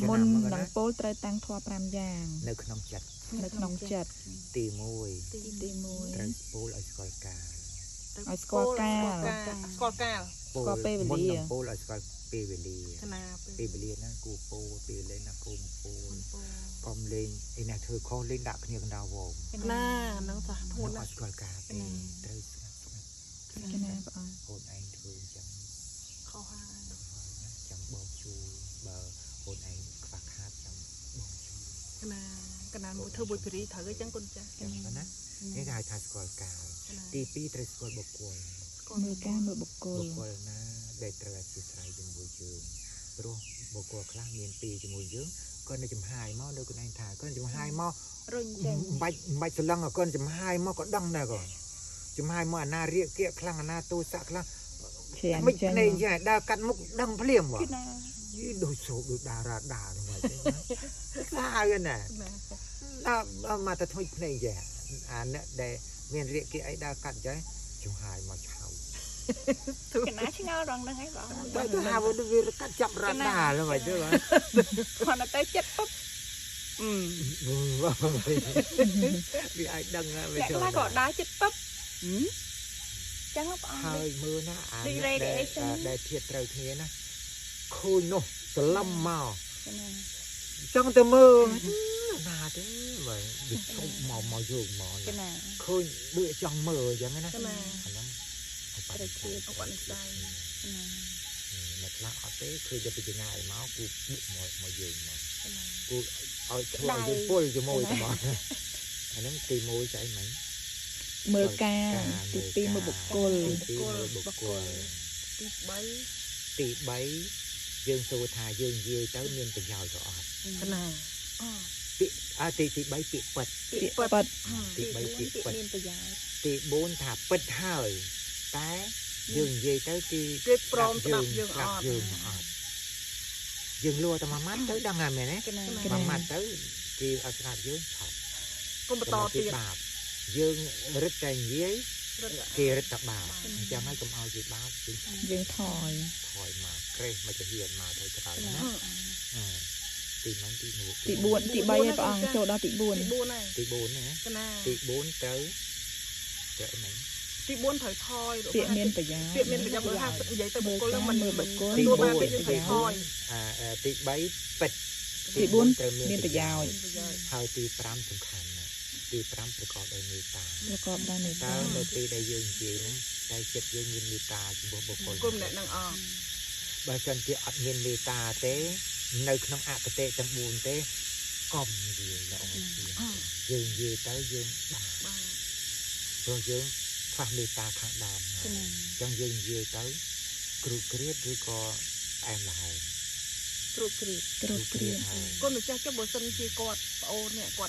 មុននឹងពោលត្រូវតាំងធွာ5យ៉ាងនៅក្នុងចិត្តទី1ត្រូវពោលឲ្យស្គាល់កាលឲ្យស្គាល់កាលស្គាល់កាលស្គាល់ពេលវេលាមុននឹងពោលឲ្យស្គាល់ពេលវេលាពេលវេលាណាគូពោលពេលលេងណាគូពោលកុំលេងឯណាធ្វើខុសលេងដាក់គ្នាកណ្ដាលវងណាហ្នឹងសោះធ្ងន់ណាស់ស្គាល់កាលពេលត្រូវស្ងាត់គេណាបងអូនឯងធ្វើអញ្ចឹងខុសហើយចាំបងជួយបើអូនឯងខ្វះខាតចាំបងជួយកណាមួយធ្វើមួយព្រីត្រូវអញ្ចឹងគុណចាស់ចឹងណានេះគេហៅថាស្គាល់កាលទី2ត្រូវស្គាល់បុគ្គលមើលការមើលបុគ្គលណាដែលត្រូវអធិស្ឋានជាមួយយើងព្រោះបុគ្គលខ្លះមានពីរជាមួយយើងគាត់នៅចំហាយមកនៅខ្លួនឯងថាគាត់ចំហាយមករុញចេញបាច់សឡឹងគាត់ចំហាយមកក៏ដឹងដែរគាត់ចំហាយមកអាណារៀកគៀកខ្លាំងអាណាទូស័កខ្លាំងមិនភ្នែកយ៉ាងដើរកាត់មុខដឹងភ្លាមបាទយីដូចសោកដូចតារាដាហ្នឹងហើយខ្លាហើយណាដល់មកតែថ្មីភ្នែកយ៉ាងអាអ្នកដែលមានរៀកគៀកអីដើរកាត់ចឹងចំហាយមកឆៅកណាឆ្ងល់រងហ្នឹងហើយបងតែទៅហៅវាកាត់ចាប់រ៉ាដាហ្នឹងហើយទៅបាទគាត់ទៅចិត្តពុបវាអាចដឹងហើយវាខ្លះក៏ដើរចិត្តពុបចឹងបងហើយមើលណាអាដែលធៀបត្រូវគ្នាណាឃើញនោះស្លឹមមកចង់ទៅមើលណាទេបើវាឈប់មកយើងមកណាឃើញដូចចង់មើលអញ្ចឹងណាអាហ្នឹងត្រូវធៀបអត់និស័យអ្នកខ្លះអត់ទេឃើញតែពីចម្ងាយមកគូបុកមកយើងមកគូឲ្យឆ្លងយើងពុលជាមួយទៅមកអាហ្នឹងទី1ស្អីមិញមើលការទី2មើលបុគ្គលទី3យើងសួរថាយើងនិយាយទៅមានប្រយោជន៍ក៏អត់ណាពាក្យទី3ពាក្យប៉ិតទី3ពាក្យប៉ិតមានប្រយោជន៍ទី4ថាពិតហើយតែយើងនិយាយទៅគេព្រមស្ដាប់យើងអត់យើងលួតែមួយម៉ាត់ទៅដឹងហើយមែនទេមួយម៉ាត់ទៅគេអត់ស្ដាប់យើងឆប់គុំបន្តទៀតបាបយើងរឹតតែនិយាយគេរឹតតែបាបអញ្ចឹងហើយកុំឲ្យគេបាបយើងថយមកក្រេះមកទៅហ៊ានមកទៅក្រោយណាទី4ទី3ហើយព្រះអង្គចូលដល់ទី4ទី4ណាទី4ត្រូវអីហ្នឹងទី4ត្រូវថយពាក្យមានប្រយោជន៍ពាក្យមានប្រយោជន៍បើថានិយាយទៅបុគ្គលហ្នឹងមិនមើលបុគ្គលទី4បានយើងត្រូវថយទី3ពិតទី4ត្រូវមានប្រយោជន៍ហើយទី5សំខាន់ណាទី5ប្រកបដោយមេត្តានៅពេលដែលយើងនិយាយហ្នឹងតែចិត្តយើងមានមេត្តាចំពោះបុគ្គលគុំអ្នកនឹងអស់បើសិនជាអត់មានមេត្តាទេនៅក្នុងអកតេទាំង4ទេកុំនិយាយល្អជាងយើងនិយាយទៅយើងបាបព្រោះយើងខ្វះមេត្តាខាងដើមអញ្ចឹងយើងនិយាយទៅគ្រូគ្រៀតឬក៏ផ្អែមល្ហែមគ្រូគ្រៀតគុំម្ចាស់ចុះបើសិនជាគាត់ប្អូននេះគាត់